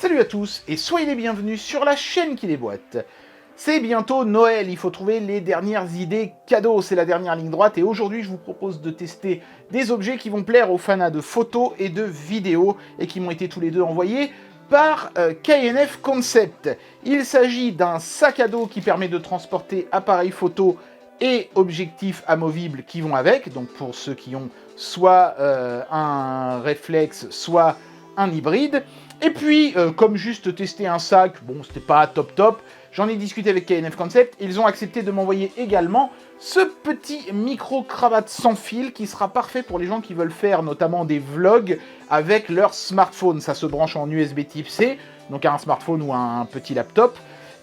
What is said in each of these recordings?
Salut à tous et soyez les bienvenus sur la chaîne qui déboîte. C'est bientôt Noël, il faut trouver les dernières idées cadeaux, c'est la dernière ligne droite et aujourd'hui je vous propose de tester des objets qui vont plaire aux fans de photos et de vidéos et qui m'ont été tous les deux envoyés par KNF Concept. Il s'agit d'un sac à dos qui permet de transporter appareil photo et objectifs amovibles qui vont avec, donc pour ceux qui ont soit un réflexe, soit un hybride. Et puis, comme juste tester un sac, bon, c'était pas top, j'en ai discuté avec KNF Concept, ils ont accepté de m'envoyer également ce petit micro-cravate sans fil qui sera parfait pour les gens qui veulent faire notamment des vlogs avec leur smartphone. Ça se branche en USB type C, donc à un smartphone ou à un petit laptop,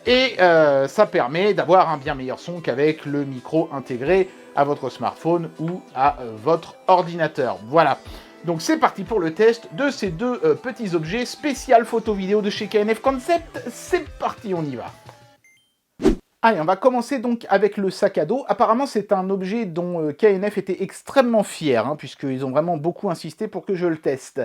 et ça permet d'avoir un bien meilleur son qu'avec le micro intégré à votre smartphone ou à votre ordinateur. Voilà. Donc c'est parti pour le test de ces deux petits objets spécial photo vidéo de chez KNF Concept. C'est parti, on y va. Allez, on va commencer donc avec le sac à dos. Apparemment, c'est un objet dont KNF était extrêmement fier, hein, puisqu'ils ont vraiment beaucoup insisté pour que je le teste.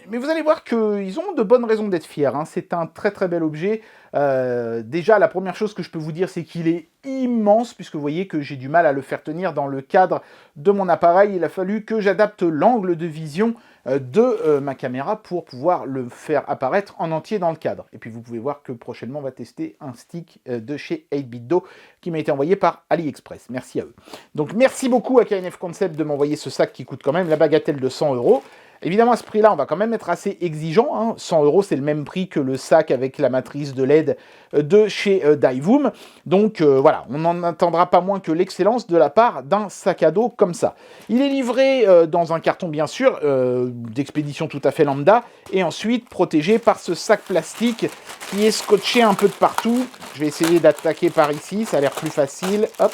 Mais vous allez voir qu'ils ont de bonnes raisons d'être fiers, hein. C'est un très très bel objet. Déjà, la première chose que je peux vous dire, c'est qu'il est immense, puisque vous voyez que j'ai du mal à le faire tenir dans le cadre de mon appareil. Il a fallu que j'adapte l'angle de vision de ma caméra pour pouvoir le faire apparaître en entier dans le cadre. Et puis vous pouvez voir que prochainement on va tester un stick de chez 8BitDo qui m'a été envoyé par AliExpress. Merci à eux. Donc merci beaucoup à KNF Concept de m'envoyer ce sac qui coûte quand même la bagatelle de 100 €. Évidemment, à ce prix-là, on va quand même être assez exigeant, hein. 100 €, c'est le même prix que le sac avec la matrice de LED de chez Daivoom. Donc voilà, on n'en attendra pas moins que l'excellence de la part d'un sac à dos comme ça. Il est livré dans un carton, bien sûr, d'expédition tout à fait lambda, et ensuite protégé par ce sac plastique qui est scotché un peu de partout. Je vais essayer d'attaquer par ici, ça a l'air plus facile. Hop.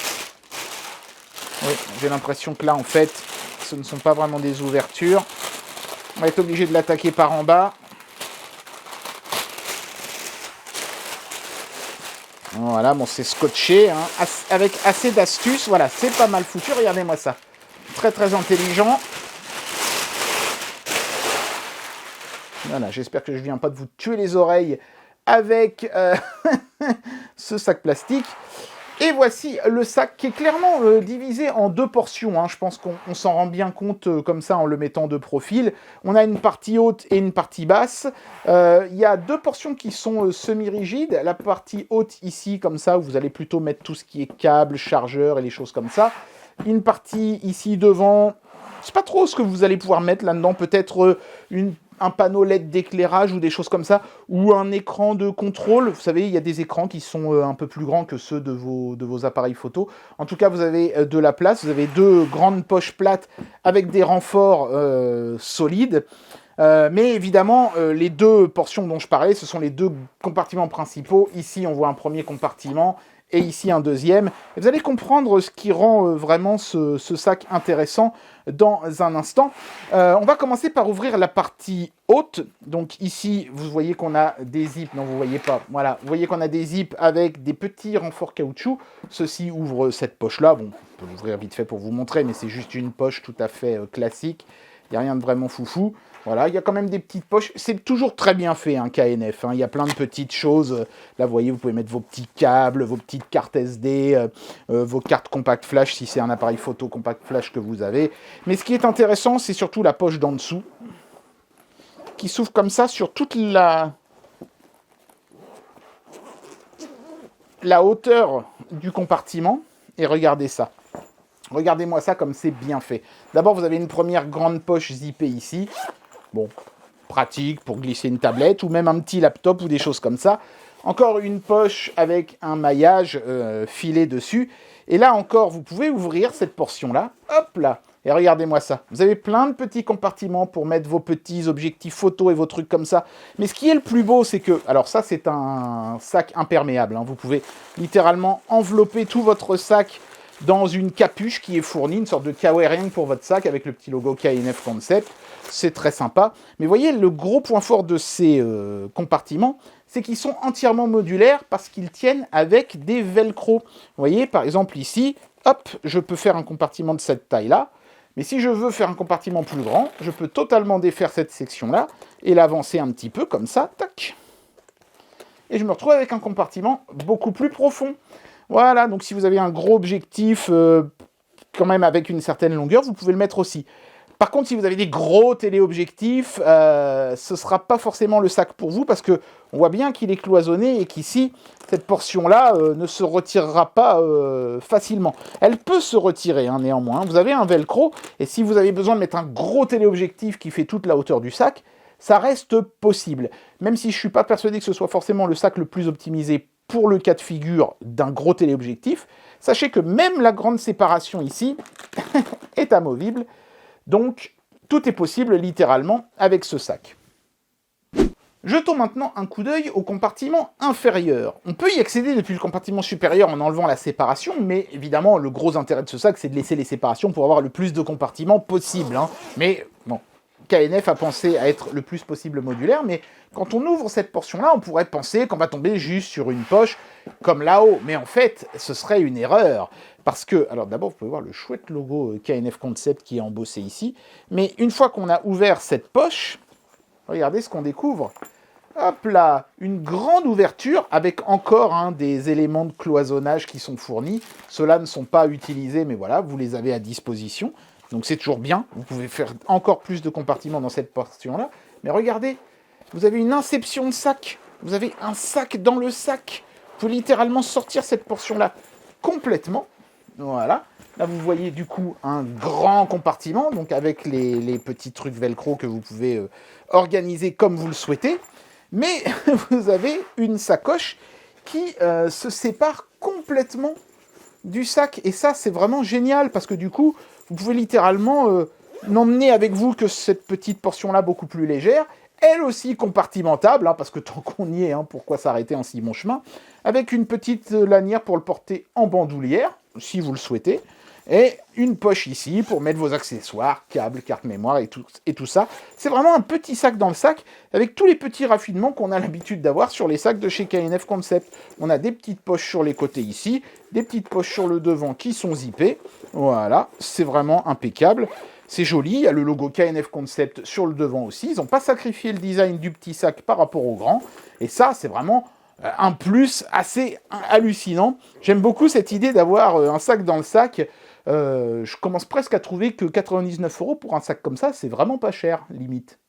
Oui, j'ai l'impression que là, en fait, ce ne sont pas vraiment des ouvertures. On va être obligé de l'attaquer par en bas. Voilà, bon, c'est scotché, hein, avec assez d'astuces. Voilà, c'est pas mal foutu. Regardez-moi ça. Très, très intelligent. Voilà, j'espère que je ne viens pas de vous tuer les oreilles avec ce sac plastique. Et voici le sac qui est clairement divisé en deux portions, hein. Je pense qu'on s'en rend bien compte comme ça en le mettant de profil. On a une partie haute et une partie basse. Il y a deux portions qui sont semi-rigides. La partie haute ici, comme ça, où vous allez plutôt mettre tout ce qui est câble, chargeur et les choses comme ça. Une partie ici devant, je sais pas trop ce que vous allez pouvoir mettre là-dedans. Peut-être un panneau LED d'éclairage ou des choses comme ça, ou un écran de contrôle. Vous savez, il y a des écrans qui sont un peu plus grands que ceux de vos appareils photo. En tout cas, vous avez de la place. Vous avez deux grandes poches plates avec des renforts solides. Mais évidemment, les deux portions dont je parlais, ce sont les deux compartiments principaux. Ici, on voit un premier compartiment et ici un deuxième. Et vous allez comprendre ce qui rend vraiment ce sac intéressant dans un instant. On va commencer par ouvrir la partie haute. Donc ici, vous voyez qu'on a des zips. Non, vous ne voyez pas. Voilà, vous voyez qu'on a des zips avec des petits renforts caoutchouc. Ceci ouvre cette poche-là. Bon, on peut l'ouvrir vite fait pour vous montrer, mais c'est juste une poche tout à fait classique. Il n'y a rien de vraiment foufou. Voilà, il y a quand même des petites poches. C'est toujours très bien fait, hein, KNF. Hein. Il y a plein de petites choses. Là, vous voyez, vous pouvez mettre vos petits câbles, vos petites cartes SD, vos cartes compact flash, si c'est un appareil photo compact flash que vous avez. Mais ce qui est intéressant, c'est surtout la poche d'en dessous, qui s'ouvre comme ça sur toute la hauteur du compartiment. Et regardez ça. Regardez-moi ça comme c'est bien fait. D'abord, vous avez une première grande poche zippée ici. Bon, pratique pour glisser une tablette ou même un petit laptop ou des choses comme ça. Encore une poche avec un maillage filé dessus. Et là encore, vous pouvez ouvrir cette portion-là. Hop là. Et regardez-moi ça. Vous avez plein de petits compartiments pour mettre vos petits objectifs photo et vos trucs comme ça. Mais ce qui est le plus beau, c'est que... Alors ça, c'est un sac imperméable, hein. Vous pouvez littéralement envelopper tout votre sac dans une capuche qui est fournie, une sorte de kawaii rien pour votre sac avec le petit logo KNF Concept. C'est très sympa. Mais voyez, le gros point fort de ces compartiments, c'est qu'ils sont entièrement modulaires parce qu'ils tiennent avec des velcro. Vous voyez, par exemple ici, hop, je peux faire un compartiment de cette taille-là. Mais si je veux faire un compartiment plus grand, je peux totalement défaire cette section-là et l'avancer un petit peu comme ça, tac. Et je me retrouve avec un compartiment beaucoup plus profond. Voilà, donc si vous avez un gros objectif, quand même avec une certaine longueur, vous pouvez le mettre aussi. Par contre, si vous avez des gros téléobjectifs, ce ne sera pas forcément le sac pour vous, parce qu'on voit bien qu'il est cloisonné et qu'ici, cette portion-là ne se retirera pas facilement. Elle peut se retirer, hein, néanmoins. Vous avez un velcro, et si vous avez besoin de mettre un gros téléobjectif qui fait toute la hauteur du sac, ça reste possible. Même si je ne suis pas persuadé que ce soit forcément le sac le plus optimisé pour le cas de figure d'un gros téléobjectif, sachez que même la grande séparation ici est amovible. Donc, tout est possible littéralement avec ce sac. Jetons maintenant un coup d'œil au compartiment inférieur. On peut y accéder depuis le compartiment supérieur en enlevant la séparation, mais évidemment, le gros intérêt de ce sac, c'est de laisser les séparations pour avoir le plus de compartiments possible. Hein. Mais bon, KNF a pensé à être le plus possible modulaire, mais quand on ouvre cette portion-là, on pourrait penser qu'on va tomber juste sur une poche comme là-haut. Mais en fait, ce serait une erreur. Parce que, alors d'abord, vous pouvez voir le chouette logo KNF Concept qui est embossé ici. Mais une fois qu'on a ouvert cette poche, regardez ce qu'on découvre. Hop là, une grande ouverture avec encore des éléments de cloisonnage qui sont fournis. Ceux-là ne sont pas utilisés, mais voilà, vous les avez à disposition. Donc c'est toujours bien, vous pouvez faire encore plus de compartiments dans cette portion-là. Mais regardez, vous avez une inception de sac. Vous avez un sac dans le sac. Vous pouvez littéralement sortir cette portion-là complètement. Voilà. Là, vous voyez du coup un grand compartiment, donc avec les petits trucs velcro que vous pouvez organiser comme vous le souhaitez. Mais vous avez une sacoche qui se sépare complètement du sac. Et ça, c'est vraiment génial, parce que du coup, vous pouvez littéralement n'emmener avec vous que cette petite portion-là beaucoup plus légère, elle aussi compartimentable, hein, parce que tant qu'on y est, hein, pourquoi s'arrêter en si bon chemin, avec une petite lanière pour le porter en bandoulière, si vous le souhaitez, et une poche ici pour mettre vos accessoires, câbles, carte mémoire et tout ça. C'est vraiment un petit sac dans le sac, avec tous les petits raffinements qu'on a l'habitude d'avoir sur les sacs de chez KNF Concept. On a des petites poches sur les côtés ici, des petites poches sur le devant qui sont zippées. Voilà, c'est vraiment impeccable. C'est joli, il y a le logo KNF Concept sur le devant aussi. Ils n'ont pas sacrifié le design du petit sac par rapport au grand. Et ça, c'est vraiment un plus assez hallucinant. J'aime beaucoup cette idée d'avoir un sac dans le sac. Je commence presque à trouver que 99 € pour un sac comme ça, c'est vraiment pas cher, limite.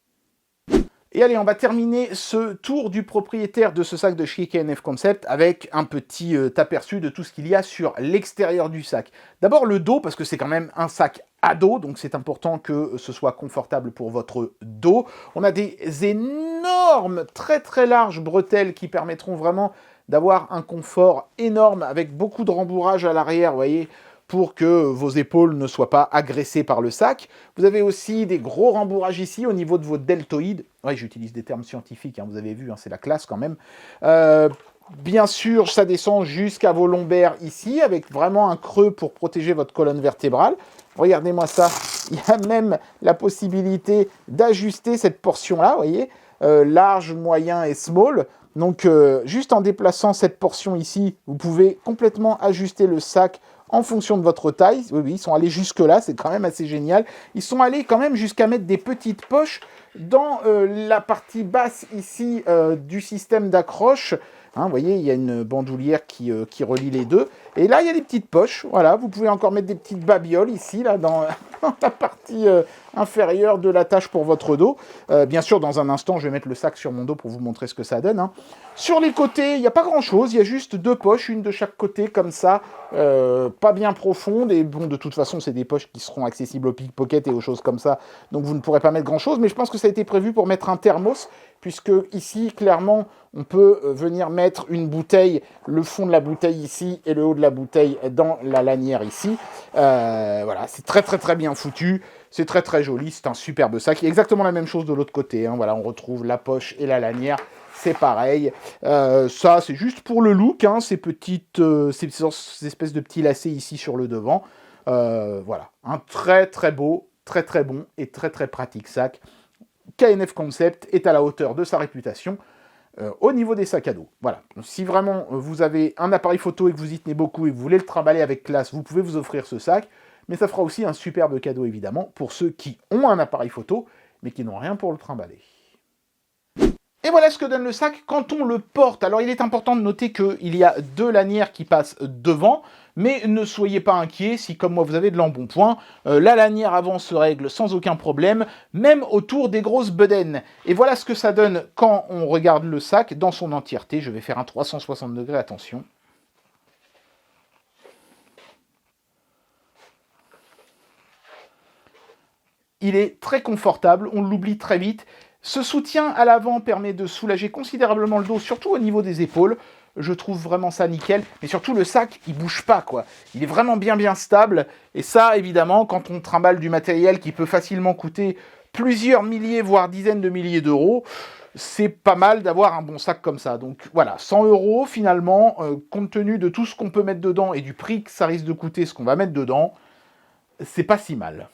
Et allez, on va terminer ce tour du propriétaire de ce sac de chez KNF Concept avec un petit aperçu de tout ce qu'il y a sur l'extérieur du sac. D'abord le dos, parce que c'est quand même un sac à dos, donc c'est important que ce soit confortable pour votre dos. On a des énormes, très très larges bretelles qui permettront vraiment d'avoir un confort énorme avec beaucoup de rembourrage à l'arrière, vous voyez, pour que vos épaules ne soient pas agressées par le sac. Vous avez aussi des gros rembourrages ici au niveau de vos deltoïdes. Oui, j'utilise des termes scientifiques, hein, vous avez vu, hein, c'est la classe quand même. Bien sûr, ça descend jusqu'à vos lombaires ici, avec vraiment un creux pour protéger votre colonne vertébrale. Regardez-moi ça, il y a même la possibilité d'ajuster cette portion-là, vous voyez, large, moyen et small. Donc, juste en déplaçant cette portion ici, vous pouvez complètement ajuster le sac en fonction de votre taille. Oui, oui, ils sont allés jusque-là, c'est quand même assez génial. Ils sont allés quand même jusqu'à mettre des petites poches dans la partie basse ici du système d'accroche. Hein, vous voyez, il y a une bandoulière qui relie les deux. Et là, il y a des petites poches. Voilà, vous pouvez encore mettre des petites babioles ici, là, dans la partie inférieure de l'attache pour votre dos. Bien sûr, dans un instant, je vais mettre le sac sur mon dos pour vous montrer ce que ça donne. Hein. Sur les côtés, il n'y a pas grand-chose. Il y a juste deux poches, une de chaque côté, comme ça, pas bien profonde. Et bon, de toute façon, c'est des poches qui seront accessibles au pickpocket et aux choses comme ça. Donc, vous ne pourrez pas mettre grand-chose. Mais je pense que ça a été prévu pour mettre un thermos, puisque ici, clairement, on peut venir mettre une bouteille, le fond de la bouteille ici et le haut de la bouteille dans la lanière ici. Voilà, c'est très très très bien foutu, c'est très très joli, c'est un superbe sac. Il y a exactement la même chose de l'autre côté, hein. Voilà, on retrouve la poche et la lanière, c'est pareil. Ça, c'est juste pour le look, hein, ces espèces de petits lacets ici sur le devant. Voilà, un très très beau, très très bon et très très pratique sac. KNF Concept est à la hauteur de sa réputation au niveau des sacs à dos. Voilà. Si vraiment vous avez un appareil photo et que vous y tenez beaucoup et que vous voulez le trimballer avec classe, vous pouvez vous offrir ce sac. mais ça fera aussi un superbe cadeau évidemment pour ceux qui ont un appareil photo, mais qui n'ont rien pour le trimballer. Et voilà ce que donne le sac quand on le porte. Alors il est important de noter qu'il y a 2 lanières qui passent devant, mais ne soyez pas inquiets si comme moi vous avez de l'embonpoint, la lanière avant se règle sans aucun problème, même autour des grosses bedaines. Et voilà ce que ça donne quand on regarde le sac dans son entièreté. Je vais faire un 360 degrés, attention. Il est très confortable, on l'oublie très vite. Ce soutien à l'avant permet de soulager considérablement le dos, surtout au niveau des épaules. Je trouve vraiment ça nickel. Mais surtout, le sac, il bouge pas, quoi. Il est vraiment bien stable. Et ça, évidemment, quand on trimballe du matériel qui peut facilement coûter plusieurs milliers, voire dizaines de milliers d'euros, c'est pas mal d'avoir un bon sac comme ça. Donc voilà, 100 euros, finalement, compte tenu de tout ce qu'on peut mettre dedans et du prix que ça risque de coûter ce qu'on va mettre dedans, c'est pas si mal.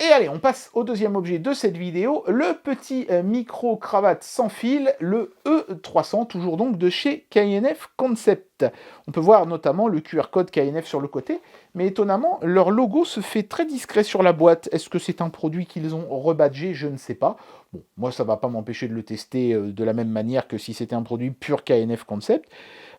Et allez, on passe au deuxième objet de cette vidéo, le petit micro-cravate sans fil, le E300, toujours donc de chez KNF Concept. On peut voir notamment le QR code KNF sur le côté, mais étonnamment, leur logo se fait très discret sur la boîte. Est-ce que c'est un produit qu'ils ont rebadgé? Je ne sais pas. Bon, moi, ça ne va pas m'empêcher de le tester de la même manière que si c'était un produit pur KNF Concept.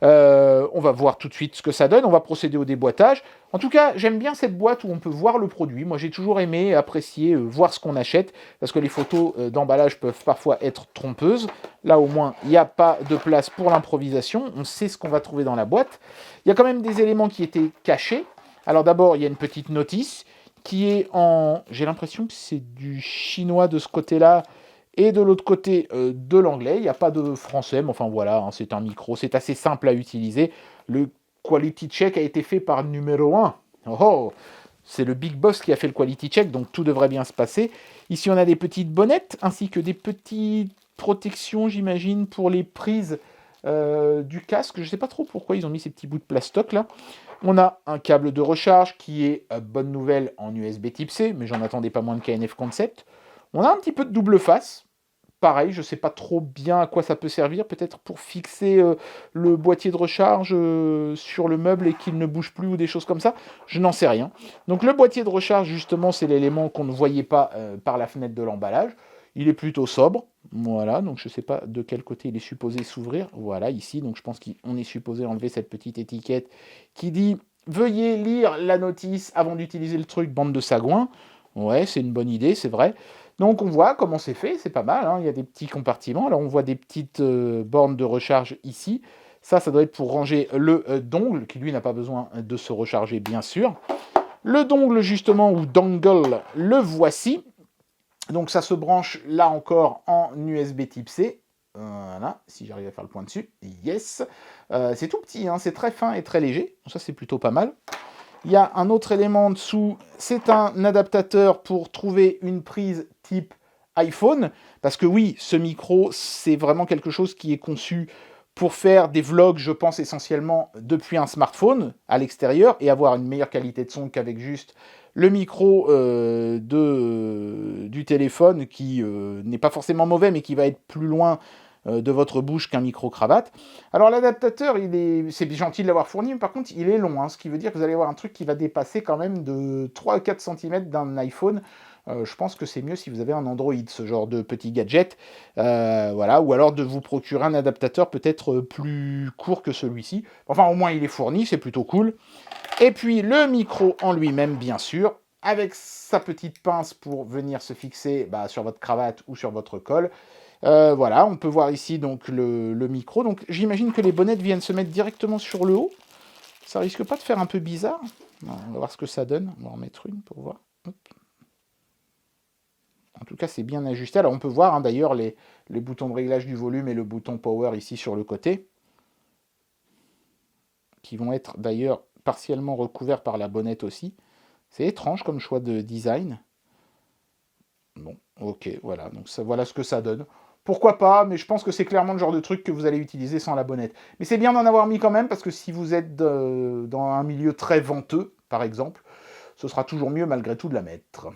On va voir tout de suite ce que ça donne. On va procéder au déboîtage. En tout cas, j'aime bien cette boîte où on peut voir le produit. Moi, j'ai toujours aimé apprécier, voir ce qu'on achète, parce que les photos d'emballage peuvent parfois être trompeuses. Là, au moins, il n'y a pas de place pour l'improvisation. On sait ce qu'on va trouver dans la boîte. Il y a quand même des éléments qui étaient cachés. Alors d'abord, il y a une petite notice qui est en... J'ai l'impression que c'est du chinois de ce côté-là et de l'autre côté de l'anglais. Il n'y a pas de français, mais enfin voilà, hein, c'est un micro. C'est assez simple à utiliser. Le quality check a été fait par numéro 1. Oh, c'est le big boss qui a fait le quality check, donc tout devrait bien se passer. Ici, on a des petites bonnettes, ainsi que des petites protections, j'imagine, pour les prises du casque. Je ne sais pas trop pourquoi ils ont mis ces petits bouts de plastoc là. On a un câble de recharge qui est, bonne nouvelle, en USB type C, mais j'en attendais pas moins de KNF Concept. On a un petit peu de double face. Pareil, je ne sais pas trop bien à quoi ça peut servir, peut-être pour fixer le boîtier de recharge sur le meuble et qu'il ne bouge plus ou des choses comme ça, je n'en sais rien. Donc le boîtier de recharge, justement, c'est l'élément qu'on ne voyait pas par la fenêtre de l'emballage. Il est plutôt sobre, voilà, donc je ne sais pas de quel côté il est supposé s'ouvrir, voilà, ici, donc je pense qu'on est supposé enlever cette petite étiquette qui dit « Veuillez lire la notice avant d'utiliser le truc, bande de sagouins ». Ouais, c'est une bonne idée, c'est vrai. Donc on voit comment c'est fait, c'est pas mal, hein. Il y a des petits compartiments, alors on voit des petites bornes de recharge ici. Ça doit être pour ranger le dongle, qui lui n'a pas besoin de se recharger bien sûr. Le dongle justement, ou dongle, le voici. Donc ça se branche là encore en USB type C. Voilà, si j'arrive à faire le point dessus, yes. C'est tout petit, hein, c'est très fin et très léger, ça c'est plutôt pas mal. Il y a un autre élément en dessous, c'est un adaptateur pour trouver une prise type iPhone, parce que oui, ce micro, c'est vraiment quelque chose qui est conçu pour faire des vlogs, je pense essentiellement depuis un smartphone à l'extérieur, et avoir une meilleure qualité de son qu'avec juste le micro du téléphone, qui n'est pas forcément mauvais, mais qui va être plus loin de votre bouche qu'un micro-cravate. Alors l'adaptateur, c'est gentil de l'avoir fourni, mais par contre il est long, hein, ce qui veut dire que vous allez avoir un truc qui va dépasser quand même de 3 à 4 cm d'un iPhone. Je pense que c'est mieux si vous avez un Android, ce genre de petit gadget, voilà, ou alors de vous procurer un adaptateur peut-être plus court que celui-ci. Enfin au moins il est fourni, c'est plutôt cool. Et puis le micro en lui-même, bien sûr, avec sa petite pince pour venir se fixer sur votre cravate ou sur votre col. Voilà, on peut voir ici donc le micro. Donc j'imagine que les bonnettes viennent se mettre directement sur le haut. Ça risque pas de faire un peu bizarre. Non, on va voir ce que ça donne. On va en mettre une pour voir. Hop. En tout cas, c'est bien ajusté. Alors on peut voir d'ailleurs les boutons de réglage du volume et le bouton power ici sur le côté, qui vont être d'ailleurs partiellement recouverts par la bonnette aussi. C'est étrange comme choix de design. Bon, ok, voilà. Donc voilà ce que ça donne. Pourquoi pas, mais je pense que c'est clairement le genre de truc que vous allez utiliser sans la bonnette. Mais c'est bien d'en avoir mis quand même, parce que si vous êtes dans un milieu très venteux, par exemple, ce sera toujours mieux malgré tout de la mettre.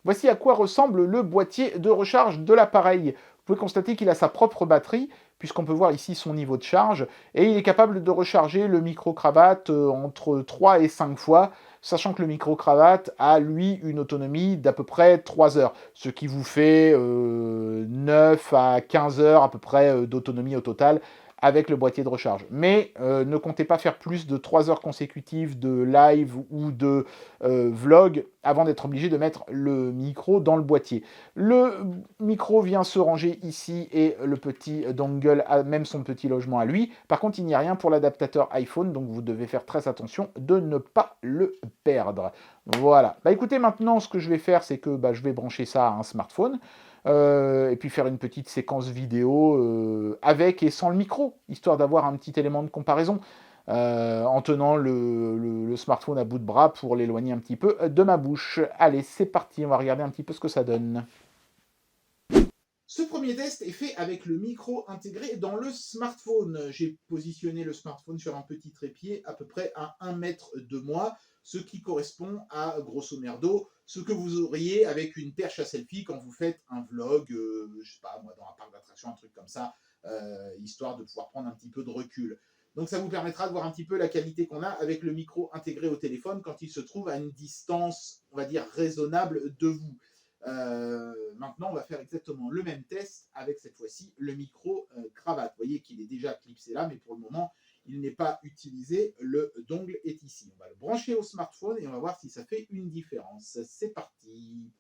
Voici à quoi ressemble le boîtier de recharge de l'appareil. Vous pouvez constater qu'il a sa propre batterie, puisqu'on peut voir ici son niveau de charge, et il est capable de recharger le micro-cravate entre 3 et 5 fois, sachant que le micro-cravate a, lui, une autonomie d'à peu près 3 heures, ce qui vous fait 9 à 15 heures à peu près d'autonomie au total, avec le boîtier de recharge. Mais ne comptez pas faire plus de 3 heures consécutives de live ou de vlog avant d'être obligé de mettre le micro dans le boîtier. Le micro vient se ranger ici et le petit dongle a même son petit logement à lui. Par contre, il n'y a rien pour l'adaptateur iPhone, donc vous devez faire très attention de ne pas le perdre. Voilà. Bah écoutez, maintenant, ce que je vais faire, c'est que je vais brancher ça à un smartphone. Et puis faire une petite séquence vidéo avec et sans le micro, histoire d'avoir un petit élément de comparaison, en tenant le smartphone à bout de bras pour l'éloigner un petit peu de ma bouche. Allez, c'est parti, on va regarder un petit peu ce que ça donne. Ce premier test est fait avec le micro intégré dans le smartphone. J'ai positionné le smartphone sur un petit trépied à peu près à 1 mètre de moi, ce qui correspond à, grosso merdo, ce que vous auriez avec une perche à selfie quand vous faites un vlog, je sais pas moi, dans un parc d'attractions, un truc comme ça, histoire de pouvoir prendre un petit peu de recul. Donc ça vous permettra de voir un petit peu la qualité qu'on a avec le micro intégré au téléphone quand il se trouve à une distance, on va dire, raisonnable de vous. Maintenant, on va faire exactement le même test avec cette fois-ci le micro cravate. Vous voyez qu'il est déjà clipsé là, mais pour le moment, il n'est pas utilisé. Le dongle est ici. On va le brancher au smartphone et on va voir si ça fait une différence. C'est parti.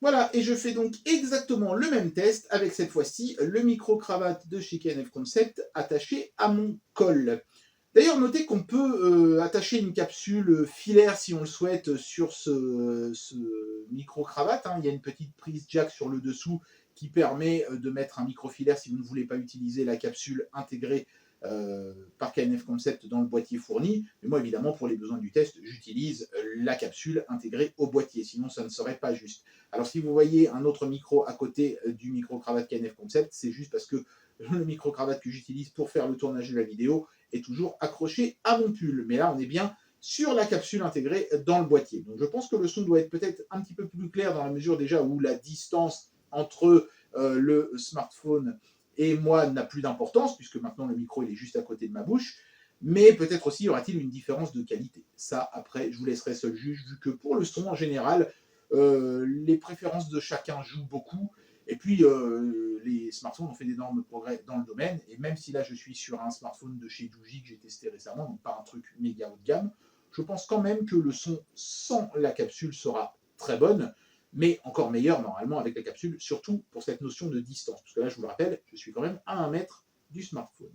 Voilà, et je fais donc exactement le même test avec cette fois-ci le micro-cravate de chez KNF Concept attaché à mon col. D'ailleurs, notez qu'on peut attacher une capsule filaire si on le souhaite sur ce micro-cravate. Il y a une petite prise jack sur le dessous qui permet de mettre un micro-filaire si vous ne voulez pas utiliser la capsule intégrée par KNF Concept dans le boîtier fourni. Mais moi, évidemment, pour les besoins du test, j'utilise la capsule intégrée au boîtier. Sinon, ça ne serait pas juste. Alors, si vous voyez un autre micro à côté du micro-cravate KNF Concept, c'est juste parce que le micro-cravate que j'utilise pour faire le tournage de la vidéo est toujours accroché à mon pull. Mais là, on est bien sur la capsule intégrée dans le boîtier. Donc, je pense que le son doit être peut-être un petit peu plus clair dans la mesure déjà où la distance entre le smartphone et moi n'a plus d'importance, puisque maintenant le micro il est juste à côté de ma bouche, mais peut-être aussi y aura-t-il une différence de qualité. Ça, après, je vous laisserai seul juge, vu que pour le son, en général, les préférences de chacun jouent beaucoup, et puis les smartphones ont fait d'énormes progrès dans le domaine, et même si là je suis sur un smartphone de chez Doogee que j'ai testé récemment, donc pas un truc méga haut de gamme, je pense quand même que le son sans la capsule sera très bonne, mais encore meilleur normalement avec la capsule, surtout pour cette notion de distance. Parce que là, je vous le rappelle, je suis quand même à 1 mètre du smartphone.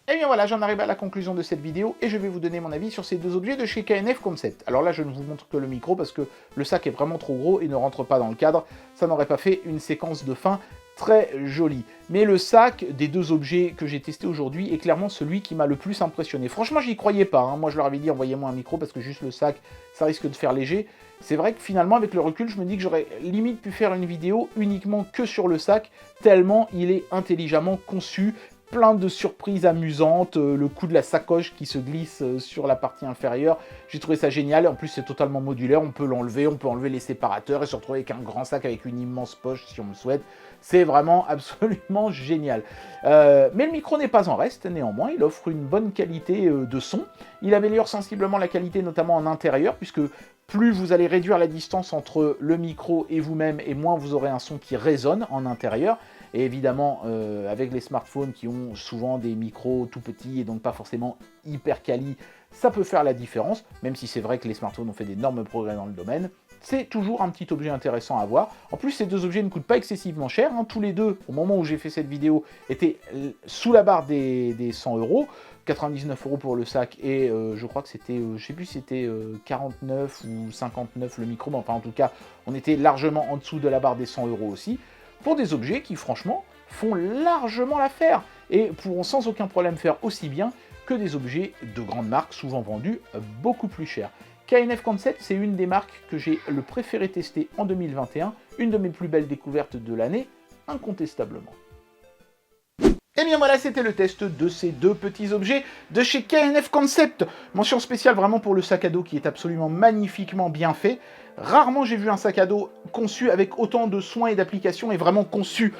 Et bien voilà, j'en arrive à la conclusion de cette vidéo et je vais vous donner mon avis sur ces deux objets de chez KNF Concept. Alors là, je ne vous montre que le micro parce que le sac est vraiment trop gros et ne rentre pas dans le cadre. Ça n'aurait pas fait une séquence de fin très jolie. Mais le sac des deux objets que j'ai testé aujourd'hui est clairement celui qui m'a le plus impressionné. Franchement, j'y croyais pas. Moi, je leur avais dit, envoyez-moi un micro parce que juste le sac, ça risque de faire léger. C'est vrai que finalement, avec le recul, je me dis que j'aurais limite pu faire une vidéo uniquement que sur le sac, tellement il est intelligemment conçu, plein de surprises amusantes, le coup de la sacoche qui se glisse sur la partie inférieure, j'ai trouvé ça génial. En plus, c'est totalement modulaire, on peut l'enlever, on peut enlever les séparateurs et se retrouver avec un grand sac avec une immense poche si on le souhaite. C'est vraiment absolument génial. Mais le micro n'est pas en reste, néanmoins, il offre une bonne qualité de son. Il améliore sensiblement la qualité, notamment en intérieur, puisque plus vous allez réduire la distance entre le micro et vous-même, et moins vous aurez un son qui résonne en intérieur. Et évidemment, avec les smartphones qui ont souvent des micros tout petits et donc pas forcément hyper quali, ça peut faire la différence, même si c'est vrai que les smartphones ont fait d'énormes progrès dans le domaine. C'est toujours un petit objet intéressant à voir. En plus, ces deux objets ne coûtent pas excessivement cher. Tous les deux, au moment où j'ai fait cette vidéo, étaient sous la barre des 100 €. 99 € pour le sac et je crois que c'était, je sais plus si c'était 49 ou 59 le micro, mais enfin en tout cas, on était largement en dessous de la barre des 100 € aussi, pour des objets qui franchement font largement l'affaire et pourront sans aucun problème faire aussi bien que des objets de grandes marques, souvent vendus beaucoup plus cher. KNF Concept, c'est une des marques que j'ai le préféré tester en 2021, une de mes plus belles découvertes de l'année, incontestablement. Et bien voilà, c'était le test de ces deux petits objets de chez KNF Concept. Mention spéciale vraiment pour le sac à dos qui est absolument magnifiquement bien fait. Rarement j'ai vu un sac à dos conçu avec autant de soins et d'applications et vraiment conçu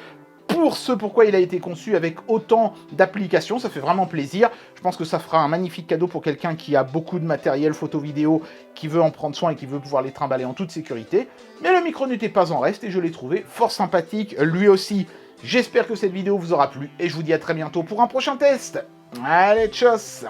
pour ce pourquoi il a été conçu avec autant d'applications. Ça fait vraiment plaisir. Je pense que ça fera un magnifique cadeau pour quelqu'un qui a beaucoup de matériel photo-vidéo, qui veut en prendre soin et qui veut pouvoir les trimballer en toute sécurité. Mais le micro n'était pas en reste et je l'ai trouvé fort sympathique, lui aussi. J'espère que cette vidéo vous aura plu et je vous dis à très bientôt pour un prochain test. Allez, tchuss!